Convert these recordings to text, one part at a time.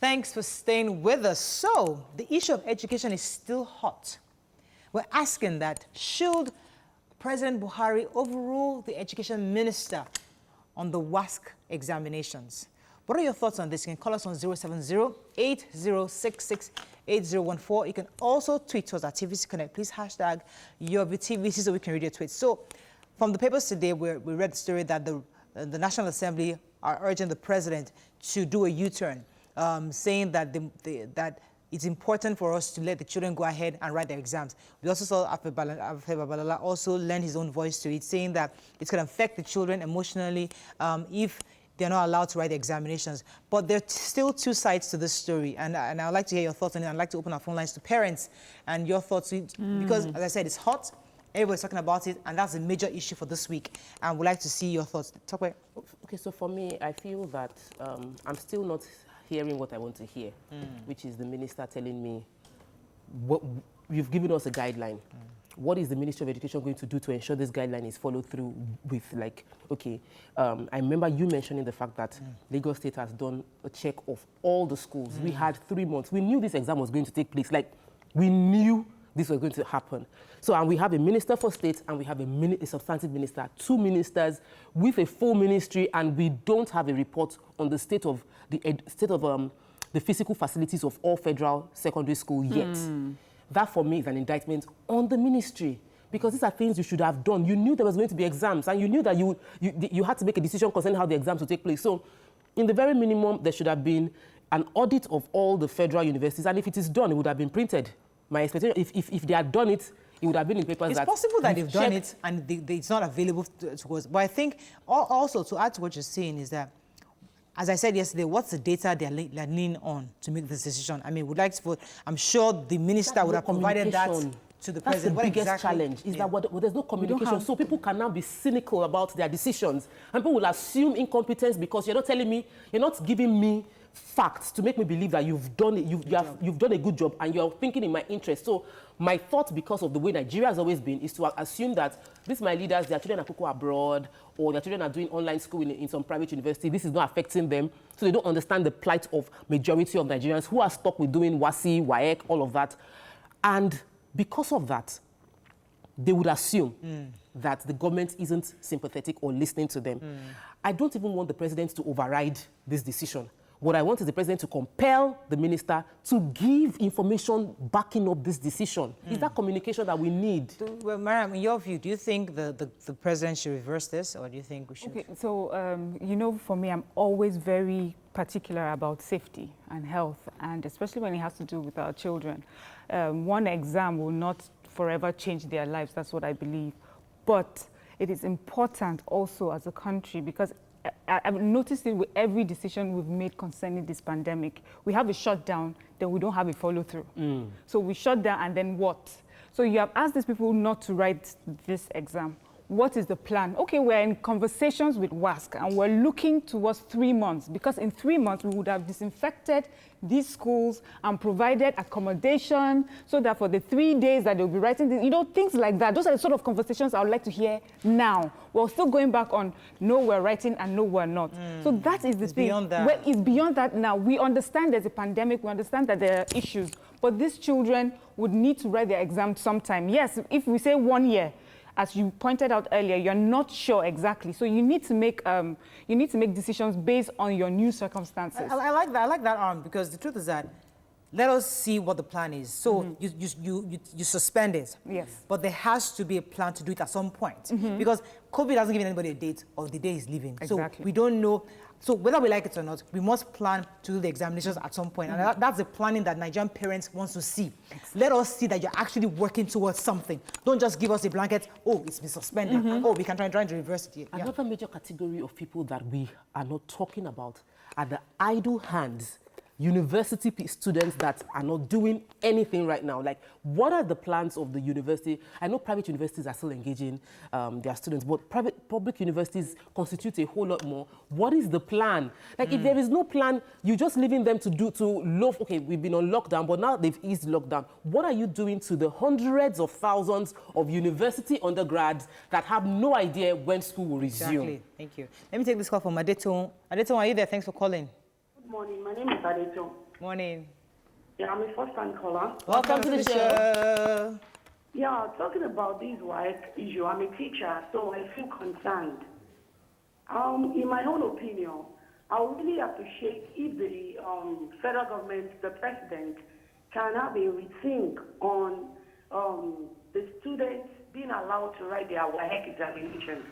Thanks for staying with us. So, the issue of education is still hot. We're asking that, should President Buhari overrule the education minister on the WASSCE examinations? What are your thoughts on this? You can call us on 070-8066-8014. You can also tweet to us at TVC Connect. Please hashtag your TVC so we can read your tweets. So, from the papers today, we read the story that the National Assembly are urging the president to do a U-turn, saying that that it's important for us to let the children go ahead and write their exams. We also saw Afe Babalola also lend his own voice to it, saying that it's going to affect the children emotionally if they're not allowed to write the examinations. But there are still two sides to this story, and I'd like to hear your thoughts on it. I'd like to open our phone lines to parents and your thoughts, because, as I said, it's hot. Everybody's talking about it, and that's a major issue for this week. And we'd like to see your thoughts. Talk about. Okay, so for me, I feel that I'm still not hearing what I want to hear, which is the minister telling me, you've given us a guideline. What is the Ministry of Education going to do to ensure this guideline is followed through with, like, okay, I remember you mentioning the fact that Lagos State has done a check of all the schools. We had 3 months. We knew this exam was going to take place. Like, we knew this was going to happen. So, and we have a minister for state and we have a substantive minister, 2 ministers with a full ministry, and we don't have a report on the state of the physical facilities of all federal secondary school yet. That for me is an indictment on the ministry, because these are things you should have done. You knew there was going to be exams, and you knew that you had to make a decision concerning how the exams would take place. So, in the very minimum, there should have been an audit of all the federal universities, and if it is done, it would have been printed. My expectation, if they had done it, it would have been in papers. It's possible that they've done it and it's not available to us. But I think also to add to what you're saying is that, as I said yesterday, what's the data they're leaning on to make this decision? I mean, I'm sure the minister would have provided that to the president. That's the biggest challenge, is that there's no communication. So people can now be cynical about their decisions. And people will assume incompetence because you're not telling me, you're not giving me facts to make me believe that you've done it, you've done a good job and you're thinking in my interest. So my thought, because of the way Nigeria has always been, is to assume that these my leaders, their children are abroad, or their children are doing online school in some private university. This is not affecting them, so they don't understand the plight of majority of Nigerians who are stuck with doing WASSCE, WAEC, all of that. And because of that, they would assume that the government isn't sympathetic or listening to them. I don't even want the president to override this decision. What I want is the president to compel the minister to give information backing up this decision. Is that communication that we need? Well, Mariam, in your view, do you think the president should reverse this, or do you think we should? Okay, so, you know, for me, I'm always very particular about safety and health, and especially when it has to do with our children. One exam will not forever change their lives, that's what I believe. But it is important also as a country, because I've noticed it with every decision we've made concerning this pandemic. We have a shutdown, then we don't have a follow-through. So we shut down, and then what? So you have asked these people not to write this exam. What is the plan? Okay, we're in conversations with WASSCE, and we're looking towards 3 months, because in 3 months, we would have disinfected these schools and provided accommodation, so that for the 3 days that they'll be writing, you know, things like that. Those are the sort of conversations I would like to hear now. We're still going back on, no, we're writing, and no, we're not. So that is the thing. Beyond that. It's beyond that now. We understand there's a pandemic, we understand that there are issues, but these children would need to write their exam sometime. Yes, if we say 1 year, as you pointed out earlier, you're not sure exactly. So you need to make decisions based on your new circumstances. I like that. I like that, because the truth is that, let us see what the plan is. So you suspend it. Yes. But there has to be a plan to do it at some point. Because COVID hasn't given anybody a date of the day he's leaving. Exactly. So we don't know. So whether we like it or not, we must plan to do the examinations at some point. And that's the planning that Nigerian parents want to see. Exactly. Let us see that you're actually working towards something. Don't just give us a blanket, oh, it's been suspended. Oh, we can try to reverse it. Another major category of people that we are not talking about are the idle hands. University students that are not doing anything right now. Like, what are the plans of the university? I know private universities are still engaging their students, but public universities constitute a whole lot more. What is the plan? Like, if there is no plan, you're just leaving them okay, we've been on lockdown, but now they've eased lockdown. What are you doing to the hundreds of thousands of university undergrads that have no idea when school will resume? Exactly. Thank you. Let me take this call from Adeton. Adeton, are you there? Thanks for calling. Good morning. My name is Adeto. Morning. Yeah, I'm a first-time caller. Welcome to the show. Yeah, talking about this WASSCE issue, I'm a teacher, so I feel concerned. In my own opinion, I would really appreciate if the federal government, the president, can have a rethink on the students being allowed to write their WASSCE examination.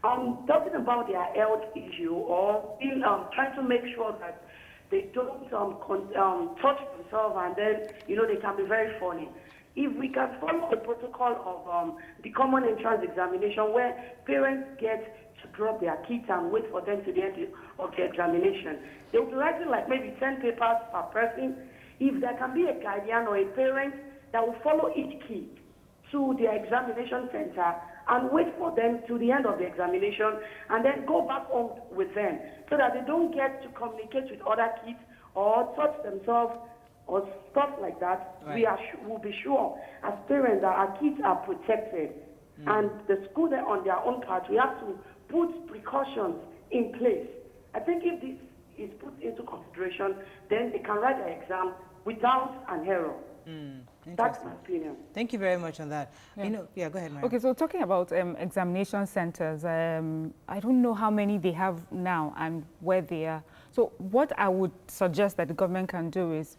Talking about their health issue or being, trying to make sure that they don't touch themselves and then, they can be very funny. If we can follow the protocol of the common entrance examination where parents get to drop their kids and wait for them to the end of the examination, they will be writing like maybe 10 papers per person. If there can be a guardian or a parent that will follow each kid to the examination center and wait for them to the end of the examination and then go back home with them so that they don't get to communicate with other kids or touch themselves or stuff like that. Right. We'll be sure as parents that our kids are protected. And the school on their own part, we have to put precautions in place. I think if this is put into consideration, then they can write their exam without an error. That's my opinion. Thank you very much on that. Yeah. Go ahead, Mary. Okay, so talking about examination centers, I don't know how many they have now and where they are. So what I would suggest that the government can do is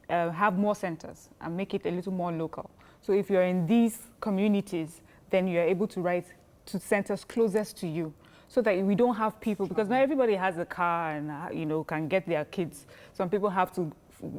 have more centers and make it a little more local. So if you're in these communities, then you're able to write to centers closest to you, so that we don't have people, because not everybody has a car and can get their kids. Some people have to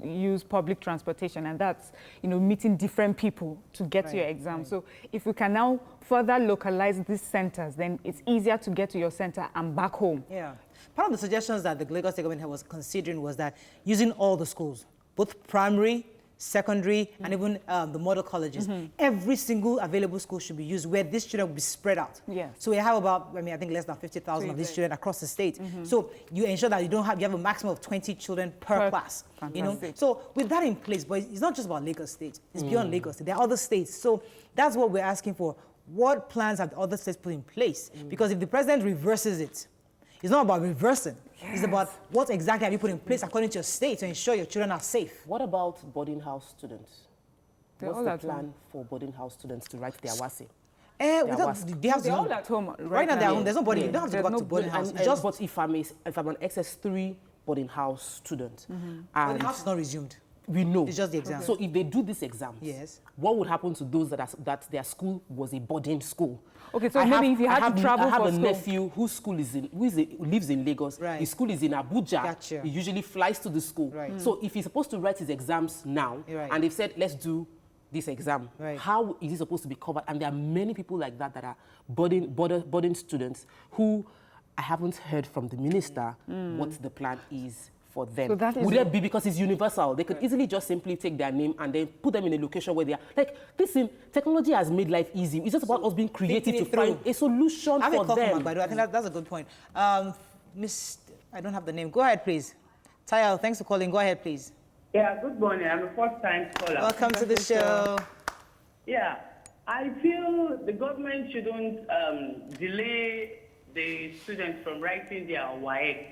use public transportation, and that's meeting different people to get to your exam. Right. So if we can now further localize these centers, then it's easier to get to your center and back home. Yeah. Part of the suggestions that the Lagos State government was considering was that using all the schools, both primary, secondary, and even the model colleges, every single available school should be used where these children will be spread out. Yes. So we have about, I think less than 50,000 of these children across the state. So you ensure that you have a maximum of 20 children per class. Fantastic. So with that in place, but it's not just about Lagos State, it's beyond Lagos State. There are other states. So that's what we're asking for. What plans have the other states put in place? Because if the president reverses it, it's not about reversing. Yes. It's about what exactly have you put in place according to your state to ensure your children are safe. What about boarding house students? They're What's the plan for boarding house students to write their WASSCE? They're all at home right now. They're home. There's nobody. You don't have to go back to boarding house. But if I'm an SS3 boarding house student, and boarding house is not resumed. We know. It's just the exam. So if they do these exams, yes, what would happen to those that their school was a boarding school? Okay, so if you had to travel for school. I have a nephew whose school lives in Lagos. Right. His school is in Abuja. Gotcha. He usually flies to the school. Right. So if he's supposed to write his exams now, and they've said, let's do this exam, how is he supposed to be covered? And there are many people like that that are boarding students who I haven't heard from the minister what the plan is for them. So would it be because it's universal? They could easily just simply take their name and then put them in a location where they are. Like, listen, technology has made life easy. It's just about us being creative to find a solution for them. I think that's a good point. Miss, I don't have the name. Go ahead, please. Tayal, thanks for calling. Go ahead, please. Yeah, good morning. I'm a first-time caller. Welcome to the show. Yeah, I feel the government shouldn't delay the students from writing their WASSCE.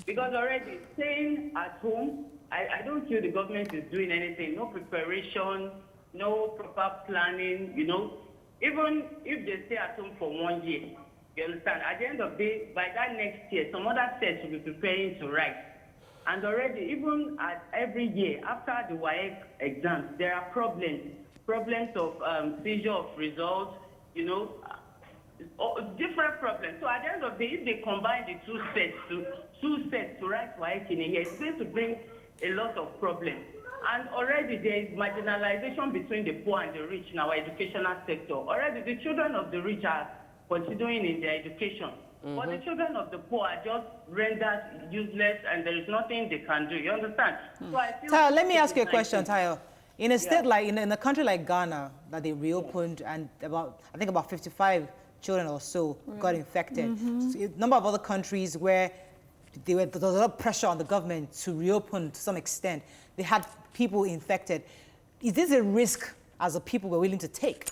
Because already staying at home, I don't feel the government is doing anything. No preparation, no proper planning, Even if they stay at home for 1 year, you understand? At the end of the day, by that next year, some other sets will be preparing to write. And already, even at every year, after the WASSCE exams, there are problems of seizure of results, different problems. So at the end of the day, if they combine the two sets to write WASSCE in a year, it's going to bring a lot of problems. And already there is marginalization between the poor and the rich in our educational sector. Already the children of the rich are continuing in their education. But the children of the poor are just rendered useless and there is nothing they can do. You understand? So I feel Tayo, let me ask you a question, Tayo. In a state like, in a country like Ghana, that they reopened and I think about 55 children or so got infected. So a number of other countries where there was a lot of pressure on the government to reopen to some extent. They had people infected. Is this a risk as a people we're willing to take?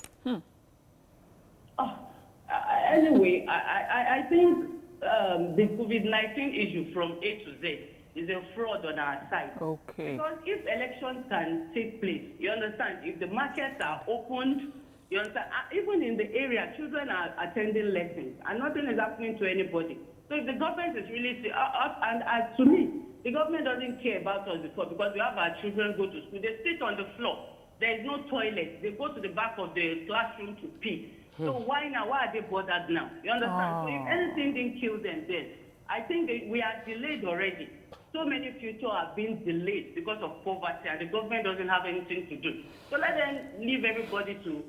Anyway, I think the COVID-19 issue from A to Z is a fraud on our side. Okay. Because if elections can take place, you understand, if the markets are opened, you understand, even in the area, children are attending lessons and nothing is happening to anybody. So if the government is really, and to me, the government doesn't care about us before because we have our children go to school. They sit on the floor. There is no toilet. They go to the back of the classroom to pee. So why now? Why are they bothered now? You understand? So if anything didn't kill them then, I think we are delayed already. So many futures are being delayed because of poverty and the government doesn't have anything to do. So let them leave everybody to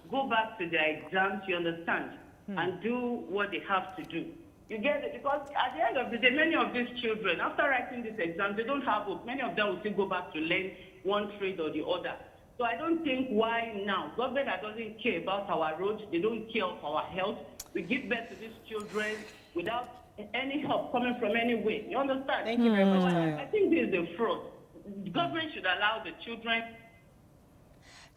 go back to their exams, you understand, and do what they have to do. You get it? Because at the end of the day, many of these children, after writing this exam, they don't have hope. Many of them will still go back to learn one trade or the other. So I don't think why now. Government that doesn't care about our roads, they don't care of our health. We give birth to these children without any help coming from anywhere. You understand? Thank you very much, So Tayo. I think this is a fraud. The government should allow the children.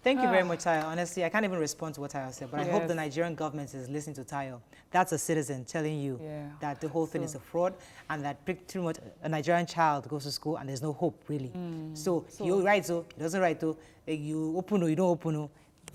Thank you very much, Tayo. Honestly, I can't even respond to what Tayo said, but I hope Yes. the Nigerian government is listening to Tayo. That's a citizen telling you that the whole thing is a fraud and that pretty much a Nigerian child goes to school and there's no hope, really. So you write so, it doesn't write so, you open or you don't open,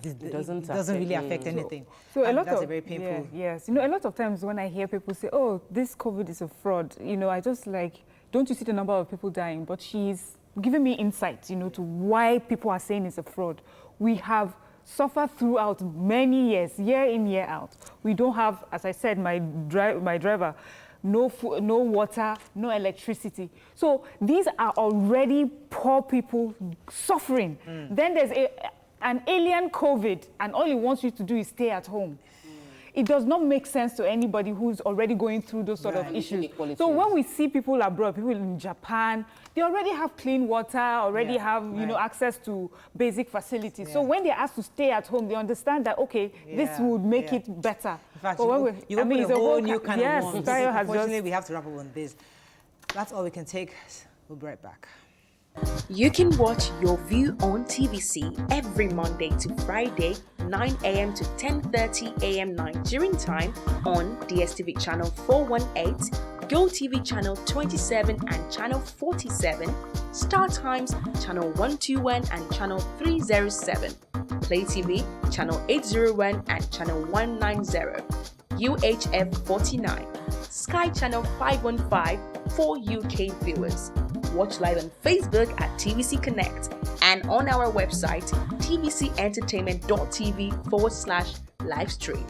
it doesn't really affect anything. So a And lot that's of a very painful. yes, you know, a lot of times when I hear people say, "Oh, this COVID is a fraud," you know, I just like, don't you see the number of people dying? But she's giving me insight, you know, to why people are saying it's a fraud. We have suffered throughout many years, year in, year out. We don't have, as I said, my driver, no food, no water, no electricity. So these are already poor people suffering. Then there's an alien COVID, and all it wants you to do is stay at home. It does not make sense to anybody who's already going through those sort of issues. So when we see people abroad, people in Japan, they already have clean water, already have, you know, access to basic facilities. So when they're asked to stay at home, they understand that, okay, this would make it better. In fact, but you open a whole new kind of worms. Tayo has Unfortunately, we have to wrap up on this. That's all we can take. We'll be right back. You can watch Your View on TVC every Monday to Friday, 9 a.m. to 10:30 a.m. Nigerian time on DSTV channel 418, GOTV channel 27 and channel 47, StarTimes channel 121 and channel 307, Play TV channel 801 and channel 190, UHF 49, Sky channel 515 for UK viewers. Watch live on Facebook at TVC Connect and on our website tvcentertainment.tv/livestream.